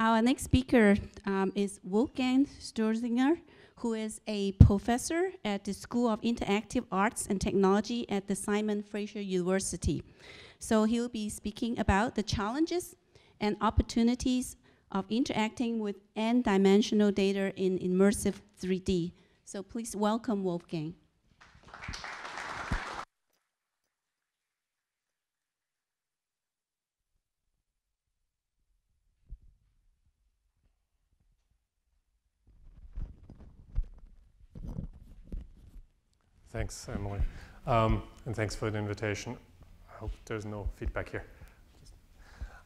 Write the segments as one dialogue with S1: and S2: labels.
S1: Our next speaker is Wolfgang Stuerzlinger, who is a professor at the School of Interactive Arts and Technology at the Simon Fraser University. So he'll be speaking about the challenges and opportunities of interacting with n-dimensional data in immersive 3D. So please welcome Wolfgang.
S2: Thanks, Emily, and thanks for the invitation. I hope there's no feedback here.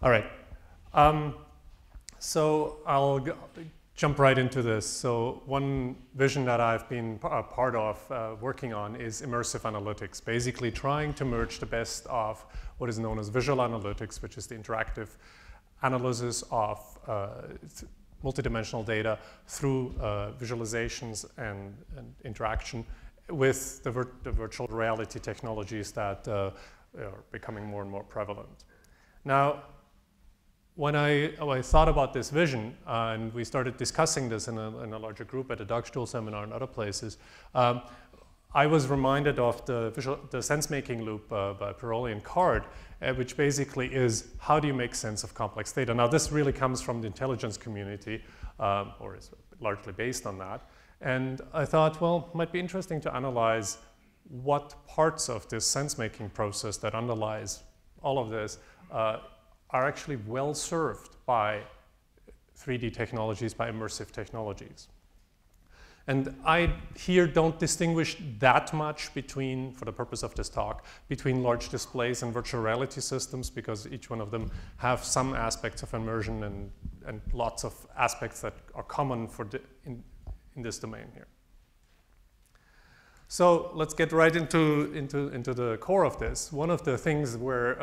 S2: All right, so I'll jump right into this. So one vision that I've been part of working on is immersive analytics, basically trying to merge the best of what is known as visual analytics, which is the interactive analysis of multidimensional data through visualizations and interaction, with the virtual reality technologies that are becoming more and more prevalent. Now, when I thought about this vision, and we started discussing this in a larger group at the Dagstuhl seminar and other places, I was reminded of the sense-making loop by Piroli and Card, which basically is, how do you make sense of complex data? Now, this really comes from the intelligence community, or is largely based on that. And I thought, well, it might be interesting to analyze what parts of this sense-making process that underlies all of this are actually well served by 3D technologies, by immersive technologies. And I here don't distinguish that much between, for the purpose of this talk, between large displays and virtual reality systems, because each one of them have some aspects of immersion and lots of aspects that are common for in this domain here. So let's get right into the core of this. One of the things where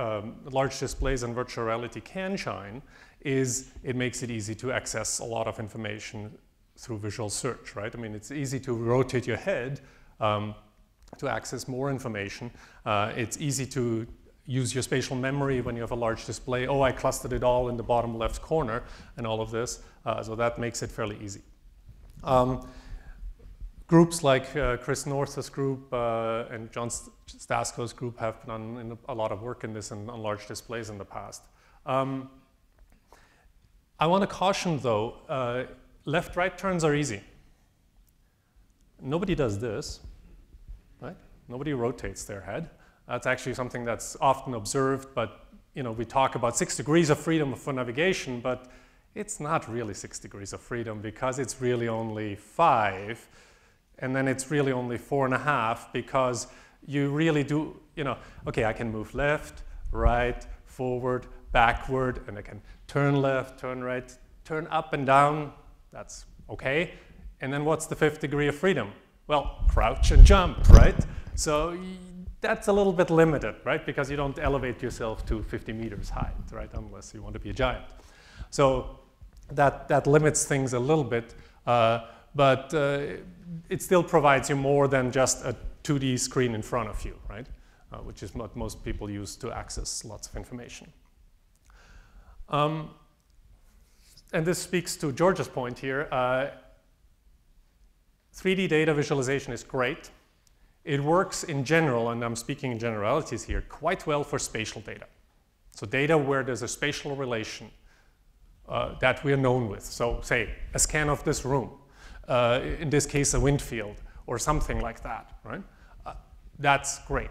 S2: large displays and virtual reality can shine is it makes it easy to access a lot of information through visual search, right? I mean, it's easy to rotate your head to access more information. It's easy to use your spatial memory when you have a large display. Oh, I clustered it all in the bottom left corner and all of this. So that makes it fairly easy. Groups like Chris North's group and John Stasko's group have done a lot of work in this on large displays in the past. I want to caution, though, left-right turns are easy. Nobody does this, right? Nobody rotates their head. That's actually something that's often observed, but we talk about 6 degrees of freedom for navigation, but it's not really 6 degrees of freedom, because it's really only 5, and then it's really only 4.5, because you really do, okay, I can move left, right, forward, backward, and I can turn left, turn right, turn up and down. That's okay. And then what's the 5th degree of freedom? Well, crouch and jump, right? So that's a little bit limited, right? Because you don't elevate yourself to 50 meters height, right? Unless you want to be a giant. So that limits things a little bit, but it still provides you more than just a 2D screen in front of you, right? Which is what most people use to access lots of information. And this speaks to George's point here. 3D data visualization is great. It works in general, and I'm speaking in generalities here, quite well for spatial data. So data where there's a spatial relation that we're known with. So say a scan of this room, in this case a wind field or something like that, right? That's great.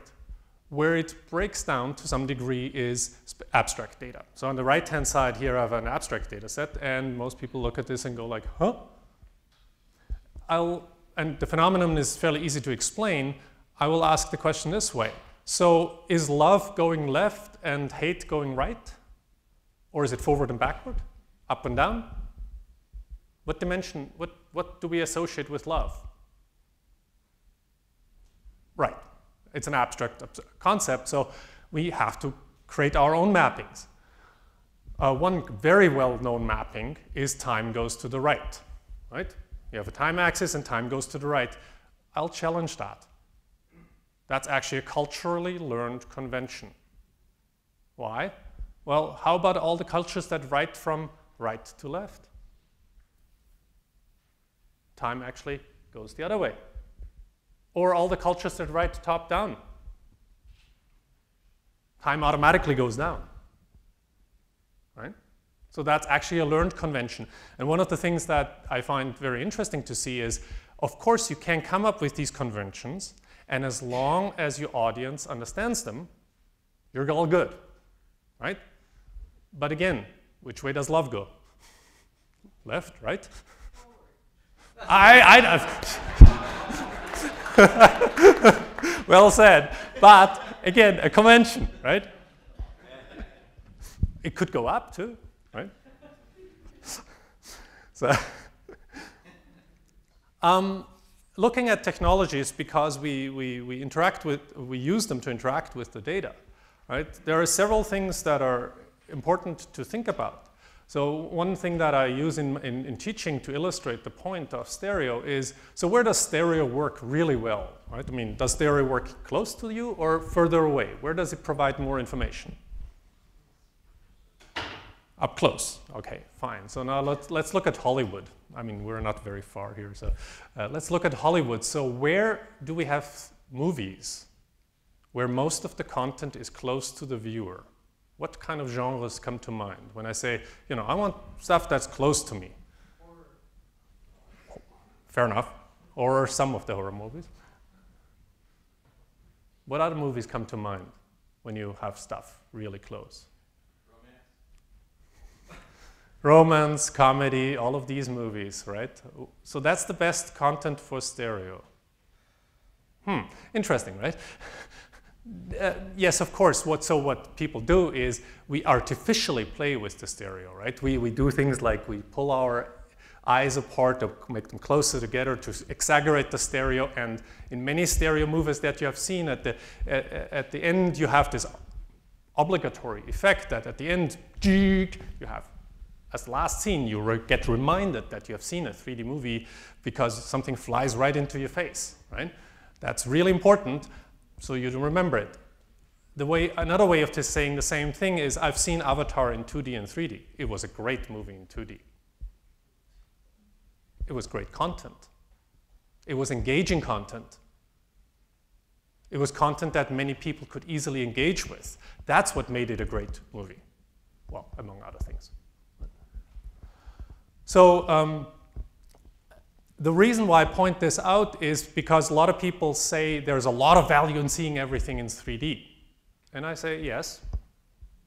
S2: Where it breaks down to some degree is abstract data. So on the right-hand side here I have an abstract data set, and most people look at this and go like, huh? And the phenomenon is fairly easy to explain. I will ask the question this way. So is love going left and hate going right? Or is it forward and backward? Up and down? What dimension, what do we associate with love? Right, it's an abstract concept, so we have to create our own mappings. One very well-known mapping is time goes to the right, right? You have a time axis and time goes to the right. I'll challenge that. That's actually a culturally learned convention. Why? Well, how about all the cultures that write from right to left. Time actually goes the other way. Or all the cultures that write top down. Time automatically goes down. Right? So that's actually a learned convention. And one of the things that I find very interesting to see is, of course, you can come up with these conventions, and as long as your audience understands them, you're all good. Right? But again, which way does love go? Left, right? Well said. But again, a convention, right? It could go up too, right? So, looking at technologies, because we use them to interact with the data, right? There are several things that are important to think about. So one thing that I use in teaching to illustrate the point of stereo is, so where does stereo work really well, right? I mean, does stereo work close to you or further away? Where does it provide more information? Up close. Okay, fine. So now let's look at Hollywood. I mean, we're not very far here, so let's look at Hollywood. So where do we have movies where most of the content is close to the viewer? What kind of genres come to mind when I say, you know, I want stuff that's close to me? Horror. Fair enough. Or some of the horror movies. What other movies come to mind when you have stuff really close? Romance, comedy, all of these movies, right? So that's the best content for stereo. Interesting, right? Yes, of course. What people do is we artificially play with the stereo, right? We do things like we pull our eyes apart to make them closer together to exaggerate the stereo. And in many stereo movies that you have seen, at the end you have this obligatory effect that at the end you have, as the last scene, you get reminded that you have seen a 3D movie because something flies right into your face, right? That's really important, so you remember it. Another way of just saying the same thing is, I've seen Avatar in 2D and 3D. It was a great movie in 2D. It was great content. It was engaging content. It was content that many people could easily engage with. That's what made it a great movie, well, among other things. So the reason why I point this out is because a lot of people say there's a lot of value in seeing everything in 3D. And I say yes,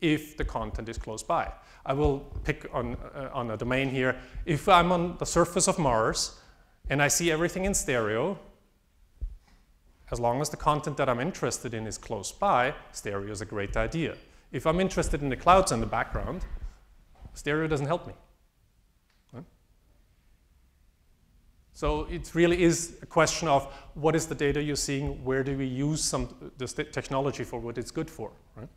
S2: if the content is close by. I will pick on a domain here. If I'm on the surface of Mars and I see everything in stereo, as long as the content that I'm interested in is close by, stereo is a great idea. If I'm interested in the clouds in the background, stereo doesn't help me. So it really is a question of what is the data you're seeing, where do we use this technology for what it's good for, right?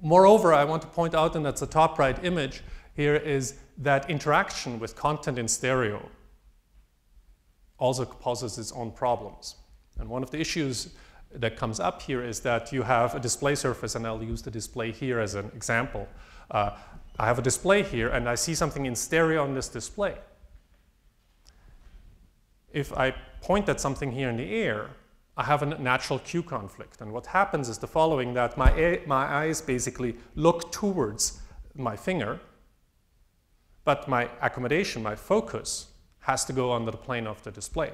S2: Moreover, I want to point out, and that's the top right image here, is that interaction with content in stereo also poses its own problems. And one of the issues that comes up here is that you have a display surface, and I'll use the display here as an example. I have a display here, and I see something in stereo on this display. If I point at something here in the air, I have a natural cue conflict. And what happens is the following, that my eyes basically look towards my finger, but my accommodation, my focus, has to go under the plane of the display.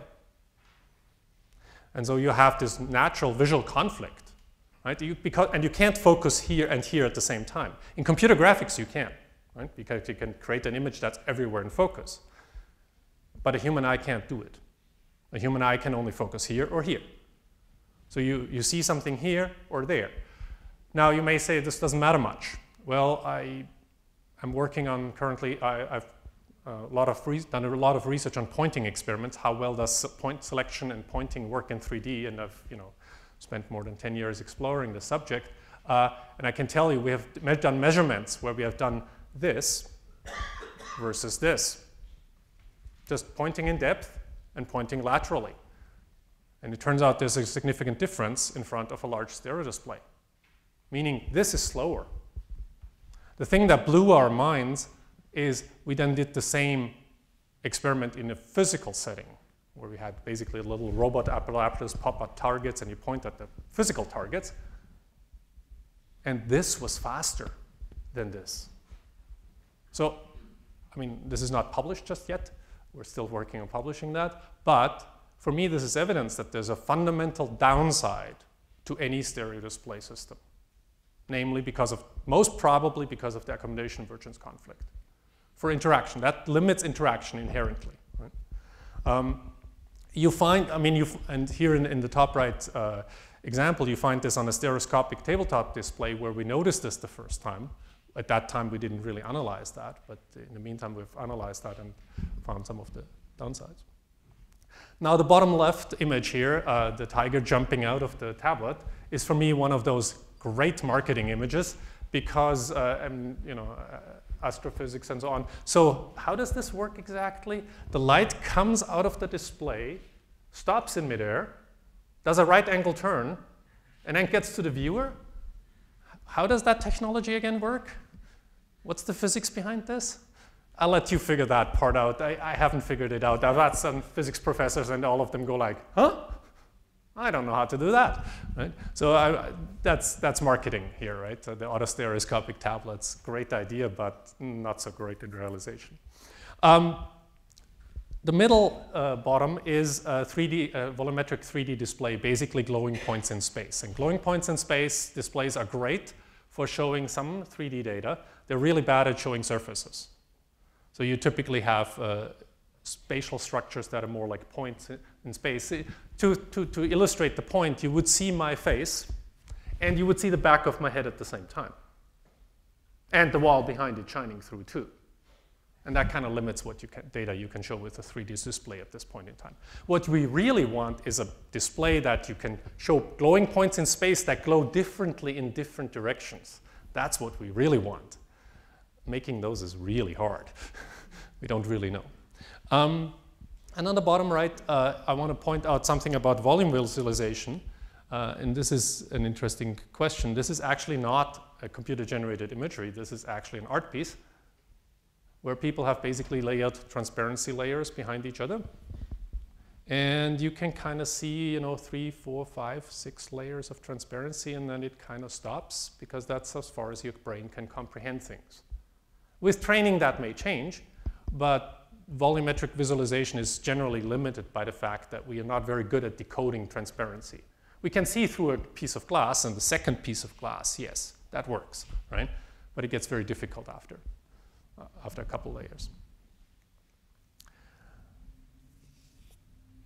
S2: And so you have this natural visual conflict. Right? And you can't focus here and here at the same time. In computer graphics, you can, right? Because you can create an image that's everywhere in focus. But a human eye can't do it. A human eye can only focus here or here. So you see something here or there. Now, you may say this doesn't matter much. Well, I'm working on currently, I've done a lot of research on pointing experiments. How well does point selection and pointing work in 3D? And I've spent more than 10 years exploring the subject. And I can tell you, we have done measurements where we have done this versus this. Just pointing in depth and pointing laterally. And it turns out there's a significant difference in front of a large stereo display. Meaning this is slower. The thing that blew our minds is we then did the same experiment in a physical setting, where we had basically a little robot apparatus pop at targets, and you point at the physical targets. And this was faster than this. So, I mean, this is not published just yet. We're still working on publishing that. But for me, this is evidence that there's a fundamental downside to any stereo display system. Namely, most probably because of the accommodation divergence conflict. For interaction, that limits interaction inherently. Right? You find, and here in the top right example, you find this on a stereoscopic tabletop display where we noticed this the first time. At that time, we didn't really analyze that, but in the meantime, we've analyzed that and found some of the downsides. Now, the bottom left image here, the tiger jumping out of the tablet, is for me one of those great marketing images because, astrophysics and so on. So how does this work exactly? The light comes out of the display, stops in midair, does a right angle turn, and then gets to the viewer. How does that technology again work? What's the physics behind this? I'll let you figure that part out. I haven't figured it out. I've had some physics professors and all of them go like, huh? I don't know how to do that, right? So that's marketing here, right? So the autostereoscopic tablets, great idea, but not so great in realization. The middle bottom is a volumetric 3D display, basically glowing points in space. And glowing points in space displays are great for showing some 3D data. They're really bad at showing surfaces. So you typically have spatial structures that are more like points in space. To illustrate the point, you would see my face, and you would see the back of my head at the same time. And the wall behind it shining through too. And that kind of limits what data you can show with a 3D display at this point in time. What we really want is a display that you can show glowing points in space that glow differently in different directions. That's what we really want. Making those is really hard. We don't really know. And on the bottom right, I want to point out something about volume visualization. And this is an interesting question. This is actually not a computer-generated imagery. This is actually an art piece where people have basically laid out transparency layers behind each other. And you can kind of see, 3, 4, 5, 6 layers of transparency, and then it kind of stops because that's as far as your brain can comprehend things. With training, that may change, but volumetric visualization is generally limited by the fact that we are not very good at decoding transparency. We can see through a piece of glass, and the second piece of glass, yes, that works, right? But it gets very difficult after a couple layers.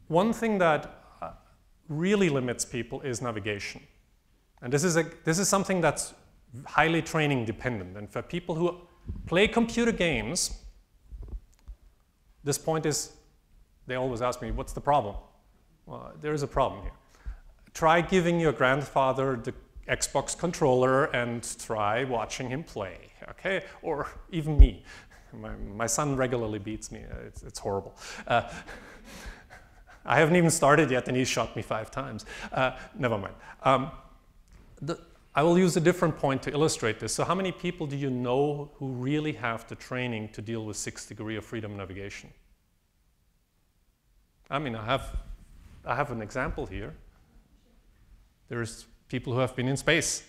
S2: One thing that really limits people is navigation. And this is something that's highly training dependent. And for people who play computer games, this point is, they always ask me, what's the problem? Well, there is a problem here. Try giving your grandfather the Xbox controller and try watching him play, okay? Or even me. My son regularly beats me. It's horrible. I haven't even started yet and he's shot me 5 times. Never mind. I will use a different point to illustrate this. So how many people do you know who really have the training to deal with 6 degrees of freedom navigation? I mean, I have an example here. There's people who have been in space.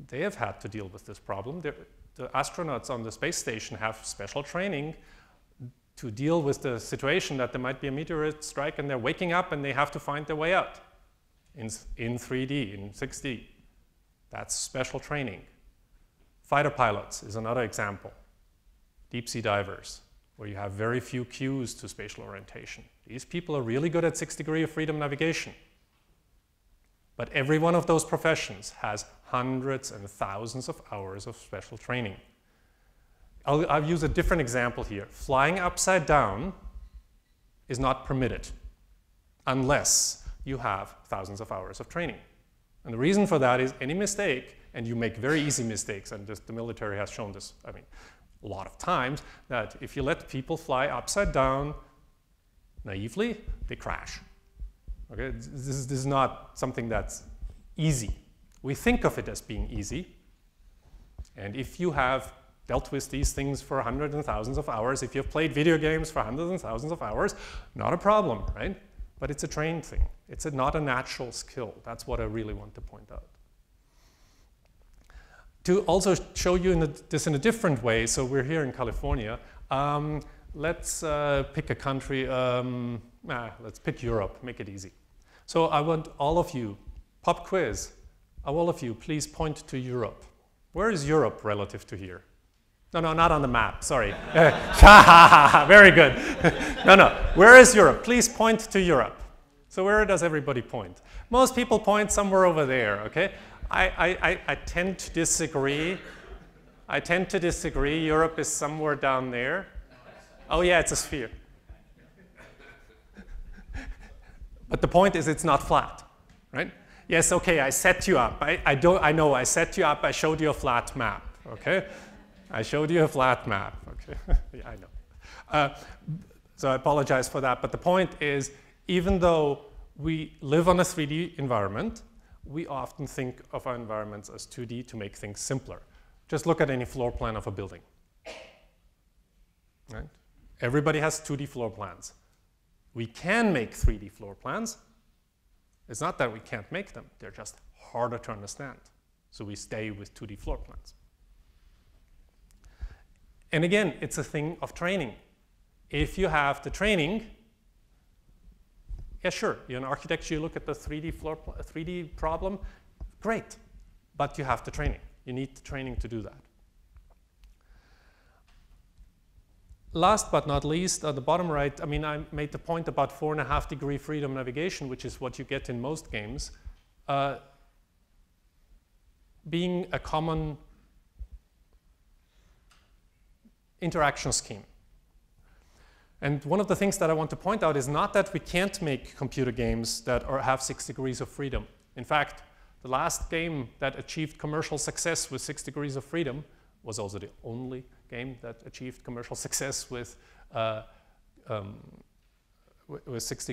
S2: They have had to deal with this problem. The astronauts on the space station have special training to deal with the situation that there might be a meteorite strike and they're waking up and they have to find their way out in 3D, in 6D. That's special training. Fighter pilots is another example. Deep sea divers, where you have very few cues to spatial orientation. These people are really good at 6 degrees of freedom navigation. But every one of those professions has hundreds and thousands of hours of special training. I'll use a different example here. Flying upside down is not permitted unless you have thousands of hours of training. And the reason for that is any mistake, and you make very easy mistakes, and the military has shown this, I mean, a lot of times, that if you let people fly upside down naively, they crash. Okay? This is not something that's easy. We think of it as being easy, and if you have dealt with these things for hundreds and thousands of hours, if you've played video games for hundreds and thousands of hours, not a problem, right? But it's a trained thing. It's not a natural skill. That's what I really want to point out. To also show you this in a different way, so we're here in California. Let's pick a country. Let's pick Europe, make it easy. So I want all of you, pop quiz, all of you, please point to Europe. Where is Europe relative to here? No, not on the map, sorry. Very good. No, where is Europe? Please point to Europe. So where does everybody point? Most people point somewhere over there, okay? I tend to disagree. Europe is somewhere down there. Oh yeah, it's a sphere. But the point is it's not flat, right? Yes, okay, I set you up. I know, I set you up, I showed you a flat map, okay? I showed you a flat map, okay? Yeah, I know. So I apologize for that, but the point is, even though we live on a 3D environment, we often think of our environments as 2D to make things simpler. Just look at any floor plan of a building, right? Everybody has 2D floor plans. We can make 3D floor plans. It's not that we can't make them, they're just harder to understand. So we stay with 2D floor plans. And again, it's a thing of training. If you have the training, yeah, sure, in architecture, you look at the 3D problem, great, but you have the training. You need the training to do that. Last but not least, at the bottom right, I mean, I made the point about 4.5-degree freedom navigation, which is what you get in most games, being a common interaction scheme. And one of the things that I want to point out is not that we can't make computer games that have 6 degrees of freedom. In fact, the last game that achieved commercial success with 6 degrees of freedom was also the only game that achieved commercial success with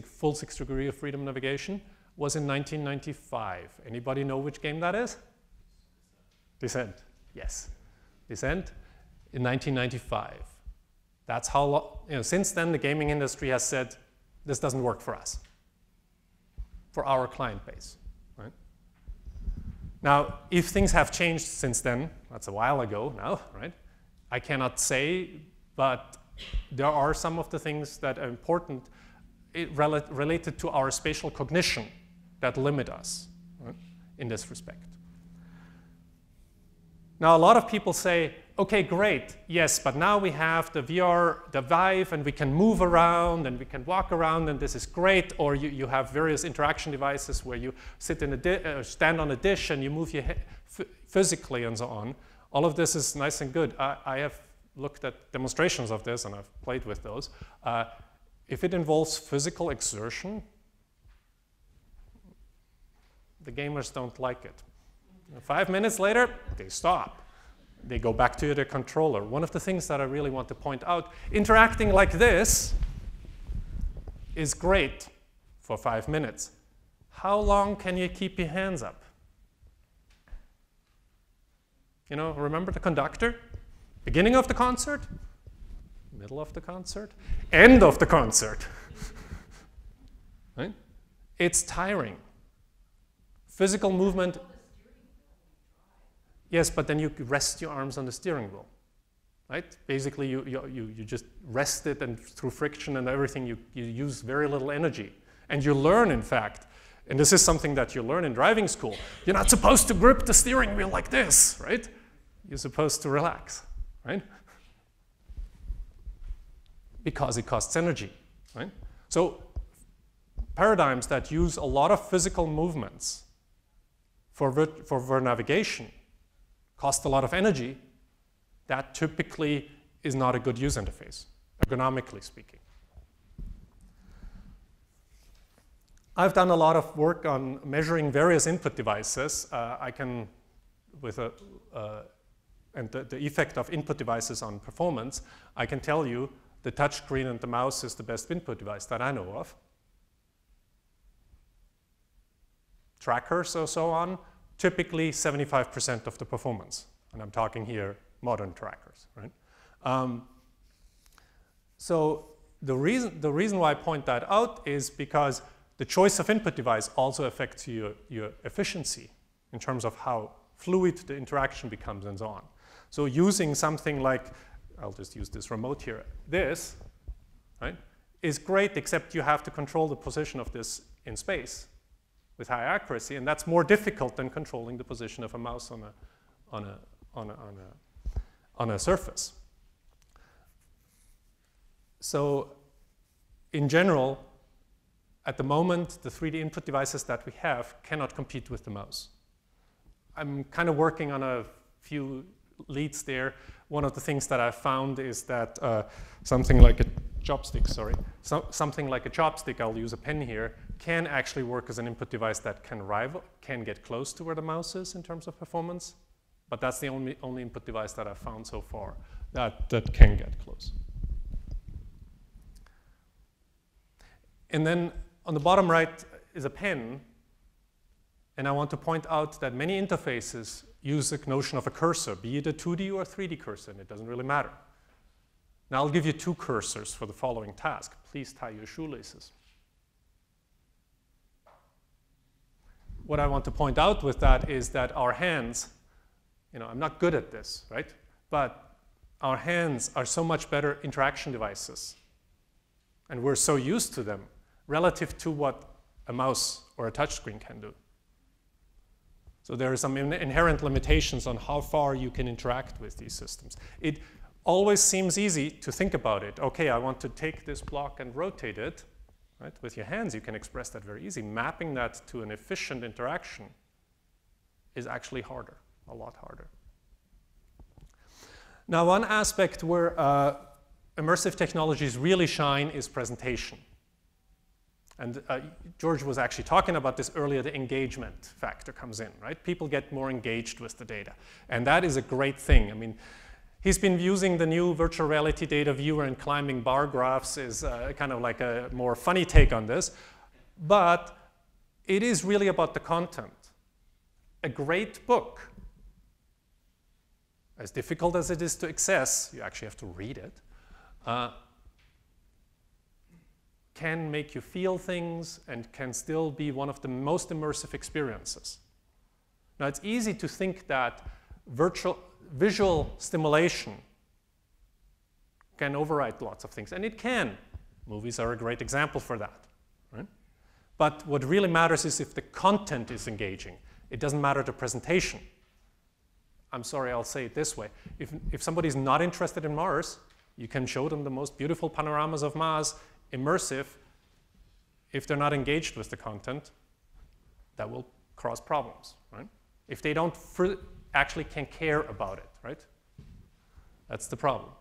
S2: full 6 degree of freedom navigation, was in 1995. Anybody know which game that is? Descent, yes. Descent in 1995. That's how long, since then the gaming industry has said, this doesn't work for us, for our client base, right? Now, if things have changed since then, that's a while ago now, right? I cannot say, but there are some of the things that are important related to our spatial cognition that limit us, right, in this respect. Now, a lot of people say, okay, great, yes, but now we have the VR, the Vive, and we can move around, and we can walk around, and this is great. Or you have various interaction devices where you sit in stand on a dish, and you move your head physically, and so on. All of this is nice and good. I have looked at demonstrations of this, and I've played with those. If it involves physical exertion, the gamers don't like it. 5 minutes later, they stop. They go back to their controller. One of the things that I really want to point out, interacting like this is great for 5 minutes. How long can you keep your hands up? Remember the conductor? Beginning of the concert, middle of the concert, end of the concert. Right? It's tiring. Physical movement. Yes, but then you rest your arms on the steering wheel, right? Basically, you just rest it, and through friction and everything, you use very little energy. And you learn, in fact, and this is something that you learn in driving school, you're not supposed to grip the steering wheel like this, right? You're supposed to relax, right? Because it costs energy, right? So paradigms that use a lot of physical movements for navigation cost a lot of energy, that typically is not a good user interface, ergonomically speaking. I've done a lot of work on measuring various input devices. And the effect of input devices on performance, I can tell you the touchscreen and the mouse is the best input device that I know of. Trackers or so on, typically 75% of the performance. And I'm talking here modern trackers, right? So the reason why I point that out is because the choice of input device also affects your efficiency in terms of how fluid the interaction becomes and so on. So using something like, I'll just use this remote here, this, right, is great, except you have to control the position of this in space with high accuracy, and that's more difficult than controlling the position of a mouse on a surface. So in general, at the moment, the 3D input devices that we have cannot compete with the mouse. I'm kind of working on a few leads there. One of the things that I found is that something like a chopstick, something like a chopstick, I'll use a pen here, can actually work as an input device that can get close to where the mouse is in terms of performance. But that's the only input device that I've found so far that can get close. And then on the bottom right is a pen. And I want to point out that many interfaces use the notion of a cursor, be it a 2D or a 3D cursor, and it doesn't really matter. Now I'll give you 2 cursors for the following task. Please tie your shoelaces. What I want to point out with that is that our hands, I'm not good at this, right? But our hands are so much better interaction devices. And we're so used to them relative to what a mouse or a touchscreen can do. So there are some inherent limitations on how far you can interact with these systems. It always seems easy to think about it. Okay, I want to take this block and rotate it. Right? With your hands, you can express that very easy. Mapping that to an efficient interaction is actually harder, a lot harder. Now, one aspect where immersive technologies really shine is presentation. And George was actually talking about this earlier, the engagement factor comes in, right? People get more engaged with the data. And that is a great thing. I mean, he's been using the new virtual reality data viewer, and climbing bar graphs is kind of like a more funny take on this. But it is really about the content. A great book, as difficult as it is to access, you actually have to read it, can make you feel things and can still be one of the most immersive experiences. Now, it's easy to think that visual stimulation can override lots of things, and it can. Movies are a great example for that, right? But what really matters is if the content is engaging. It doesn't matter the presentation. I'm sorry, I'll say it this way. If somebody's not interested in Mars, you can show them the most beautiful panoramas of Mars, immersive. If they're not engaged with the content, that will cause problems, right? If they don't actually can care about it, right? That's the problem.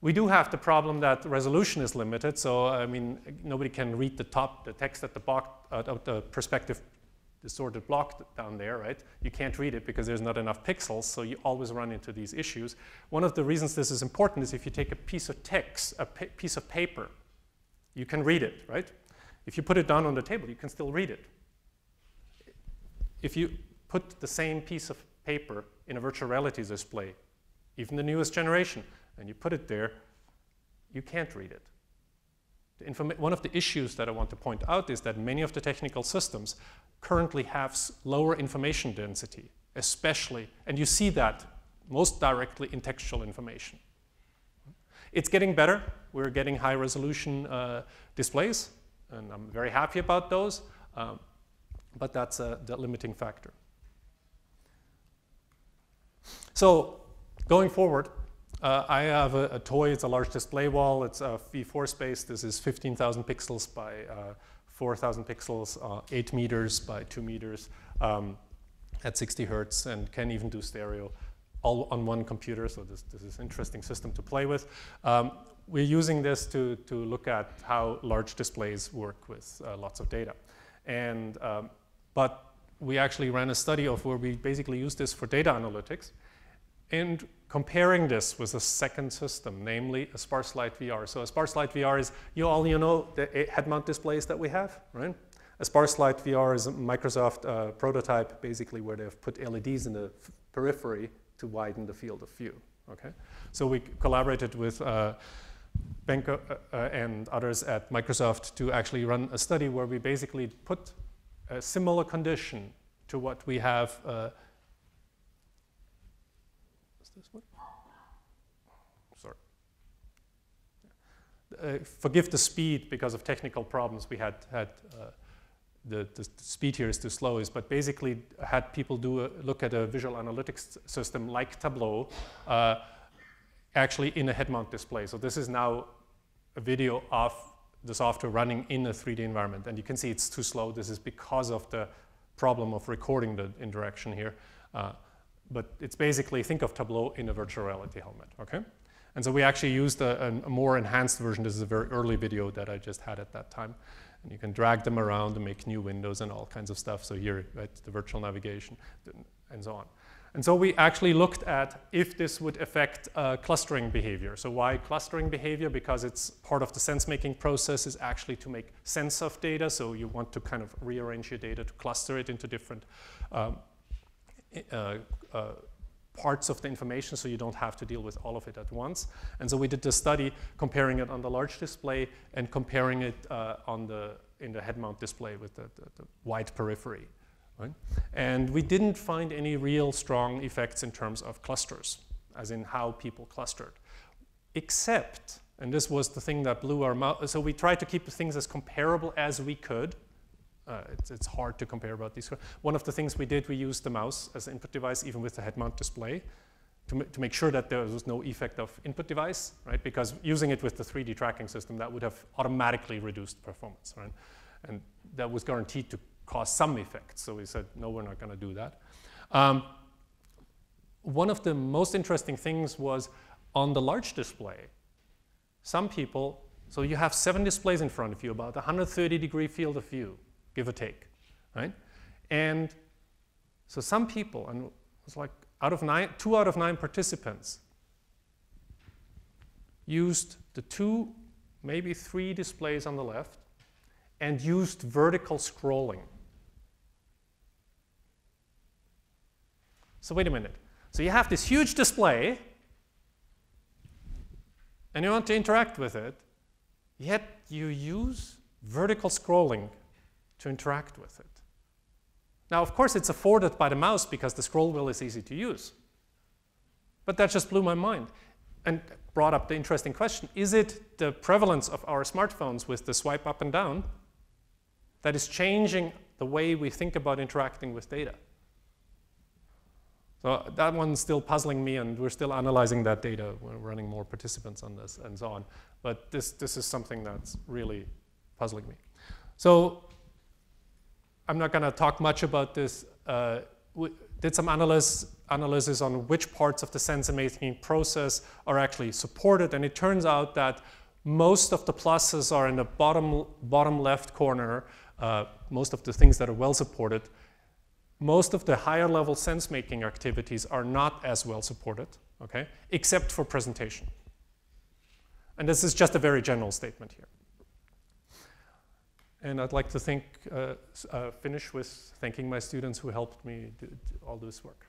S2: We do have the problem that the resolution is limited, so I mean, nobody can read the text at the bottom of the perspective distorted block down there, right? You can't read it because there's not enough pixels, so you always run into these issues. One of the reasons this is important is if you take a piece of text, a piece of paper, you can read it, right? If you put it down on the table, you can still read it. If you put the same piece of paper in a virtual reality display, even the newest generation, and you put it there, you can't read it. One of the issues that I want to point out is that many of the technical systems currently have lower information density, especially, and you see that most directly in textual information. It's getting better. We're getting high resolution displays, and I'm very happy about those, but that's the limiting factor. So going forward, I have a toy. It's a large display wall. It's a V4 space. This is 15,000 pixels by 4,000 pixels, 8 meters by 2 meters at 60 hertz, and can even do stereo all on one computer. So this is an interesting system to play with. We're using this to look at how large displays work with lots of data. And, but we actually ran a study of where we basically use this for data analytics and comparing this with a second system, namely a sparse light VR. So a sparse light VR is, you know the head mount displays that we have, right? A sparse light VR is a Microsoft prototype, basically, where they've put LEDs in the periphery widen the field of view. Okay, so we collaborated with Benko and others at Microsoft to actually run a study where we basically put a similar condition to what we have. Is this one? Sorry. Forgive the speed because of technical problems. We had the speed here is too slow, but basically had people look at a visual analytics system like Tableau, actually in a head-mount display. So this is now a video of the software running in a 3D environment, and you can see it's too slow. This is because of the problem of recording the interaction here. But it's basically, think of Tableau in a virtual reality helmet, okay? And so we actually used a more enhanced version. This is a very early video that I just had at that time. And you can drag them around and make new windows and all kinds of stuff. So here, right, the virtual navigation and so on. And so we actually looked at if this would affect clustering behavior. So why clustering behavior? Because it's part of the sense-making process is actually to make sense of data. So you want to kind of rearrange your data to cluster it into different parts of the information, so you don't have to deal with all of it at once. And so we did the study comparing it on the large display and comparing it in the head-mount display with the wide periphery. Right? And we didn't find any real strong effects in terms of clusters, as in how people clustered, except, and this was the thing that blew our mind, so we tried to keep the things as comparable as we could. It's hard to compare about these. One of the things we did, we used the mouse as an input device, even with the head-mount display, to make sure that there was no effect of input device, right? Because using it with the 3D tracking system, that would have automatically reduced performance, right? And that was guaranteed to cause some effect. So we said, no, we're not going to do that. One of the most interesting things was on the large display, some people, so you have 7 displays in front of you, about 130-degree field of view, give or take, right? And so some people, and it's like 2 out of 9 participants used the 2, maybe 3 displays on the left and used vertical scrolling. So wait a minute. So you have this huge display and you want to interact with it, yet you use vertical scrolling to interact with it. Now, of course, it's afforded by the mouse because the scroll wheel is easy to use. But that just blew my mind and brought up the interesting question. Is it the prevalence of our smartphones with the swipe up and down that is changing the way we think about interacting with data? So that one's still puzzling me, and we're still analyzing that data. We're running more participants on this and so on. But this is something that's really puzzling me. So I'm not going to talk much about this. We did some analysis on which parts of the sense-making process are actually supported, and it turns out that most of the pluses are in the bottom left corner, most of the things that are well supported. Most of the higher level sense-making activities are not as well supported, okay, except for presentation. And this is just a very general statement here. And I'd like to finish with thanking my students who helped me do all this work.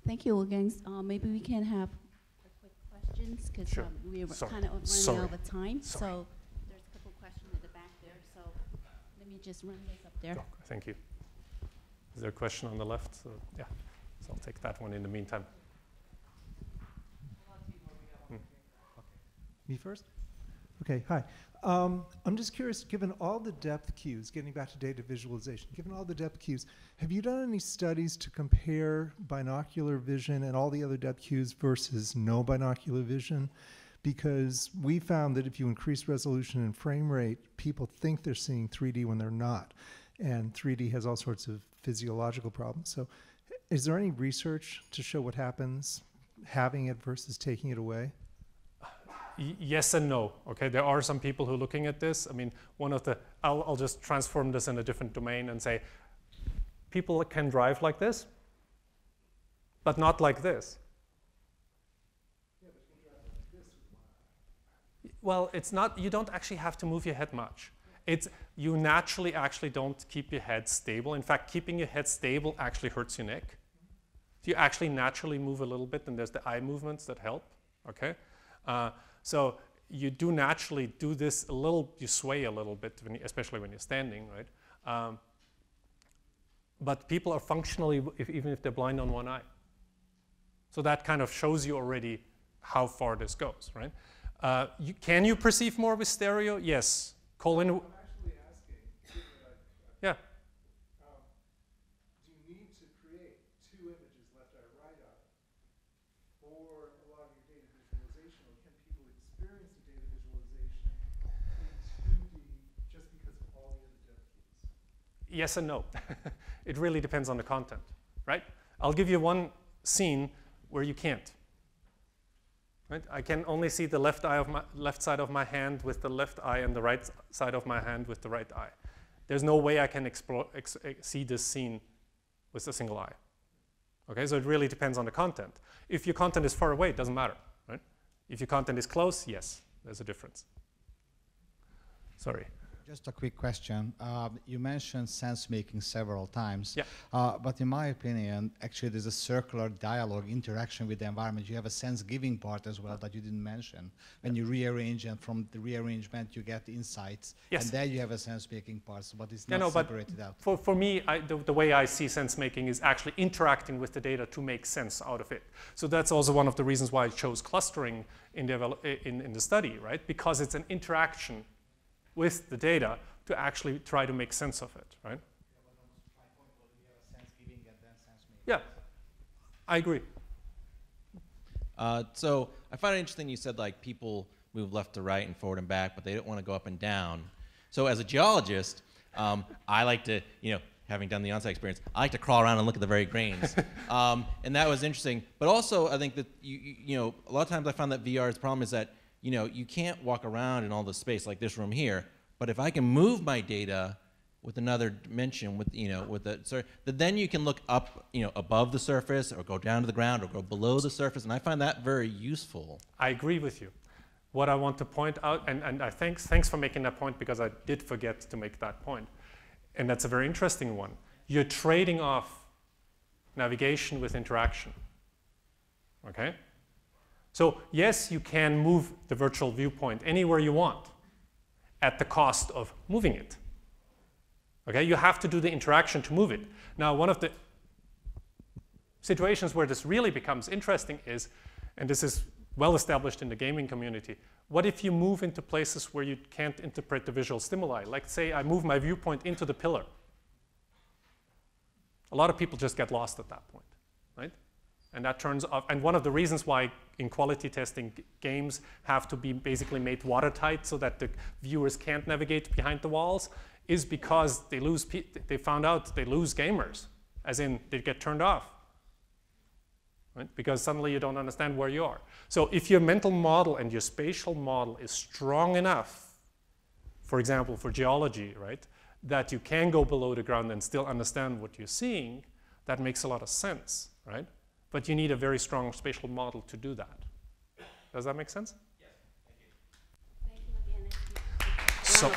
S1: Thank you, Wolfgang. Maybe we can have quick questions because
S2: Sure.
S1: we're kind of running out of time. So there's a couple questions at the back there. So let me just run this up there.
S2: Oh, thank you. Is there a question on the left? So, yeah, so I'll take that one in the meantime.
S3: Me first? Okay, hi. I'm just curious, given all the depth cues, getting back to data visualization, given all the depth cues, have you done any studies to compare binocular vision and all the other depth cues versus no binocular vision? Because we found that if you increase resolution and frame rate, people think they're seeing 3D when they're not. And 3D has all sorts of physiological problems. So is there any research to show what happens having it versus taking it away?
S2: Yes and no. Okay, there are some people who are looking at this. I mean, I'll just transform this in a different domain and say, people can drive like this, but not like this. Well, it's not, you don't actually have to move your head much. You naturally actually don't keep your head stable. In fact, keeping your head stable actually hurts your neck. You actually naturally move a little bit, and there's the eye movements that help, okay? So you do naturally do this a little, you sway a little bit, especially when you're standing, right? But people are functionally, even if they're blind on one eye. So that kind of shows you already how far this goes, right? Can you perceive more with stereo? Yes. Colin?
S3: I'm actually asking,
S2: yeah.
S3: do you need to create two images, left eye, right eye, for a lot of your data visualization, or can people experience the data visualization in 2D just because of all the other depth keys?
S2: Yes and no. It really depends on the content, right? I'll give you one scene where you can't. Right? I can only see the left side of my hand with the left eye and the right side of my hand with the right eye. There's no way I can see this scene with a single eye. Okay, so it really depends on the content. If your content is far away, it doesn't matter, right? If your content is close, yes, there's a difference. Sorry.
S4: Just a quick question. You mentioned sense making several times,
S2: yeah.
S4: But in my opinion, actually there's a circular dialogue, interaction with the environment. You have a sense giving part as well that you didn't mention. When you rearrange, and from the rearrangement you get insights,
S2: yes.
S4: And there you have a sense making part, but it's not separated out.
S2: For me, the way I see sense making is actually interacting with the data to make sense out of it. So that's also one of the reasons why I chose clustering in the study, right? Because it's an interaction with the data to actually try to make sense of it, right? Yeah, I agree.
S5: So I find it interesting you said like people move left to right and forward and back, but they don't want to go up and down. So as a geologist, I like to, having done the on-site experience, I like to crawl around and look at the very grains. And that was interesting. But also I think that, a lot of times I found that VR's problem is that you can't walk around in all the space like this room here, but if I can move my data with another dimension, then you can look up, above the surface, or go down to the ground, or go below the surface, and I find that very useful.
S2: I agree with you. What I want to point out, and thanks for making that point, because I did forget to make that point, and that's a very interesting one. You're trading off navigation with interaction, okay? So yes, you can move the virtual viewpoint anywhere you want at the cost of moving it. Okay, you have to do the interaction to move it. Now, one of the situations where this really becomes interesting is, and this is well established in the gaming community, what if you move into places where you can't interpret the visual stimuli? Like say I move my viewpoint into the pillar. A lot of people just get lost at that point, right? And that turns off, and one of the reasons why in quality testing games have to be basically made watertight so that the viewers can't navigate behind the walls is because they found out they lose gamers, as in they get turned off, right? Because suddenly you don't understand where you are. So if your mental model and your spatial model is strong enough, for example, for geology, right, that you can go below the ground and still understand what you're seeing, that makes a lot of sense, right? But you need a very strong spatial model to do that. Does that make sense?
S1: Thank you again.
S2: So.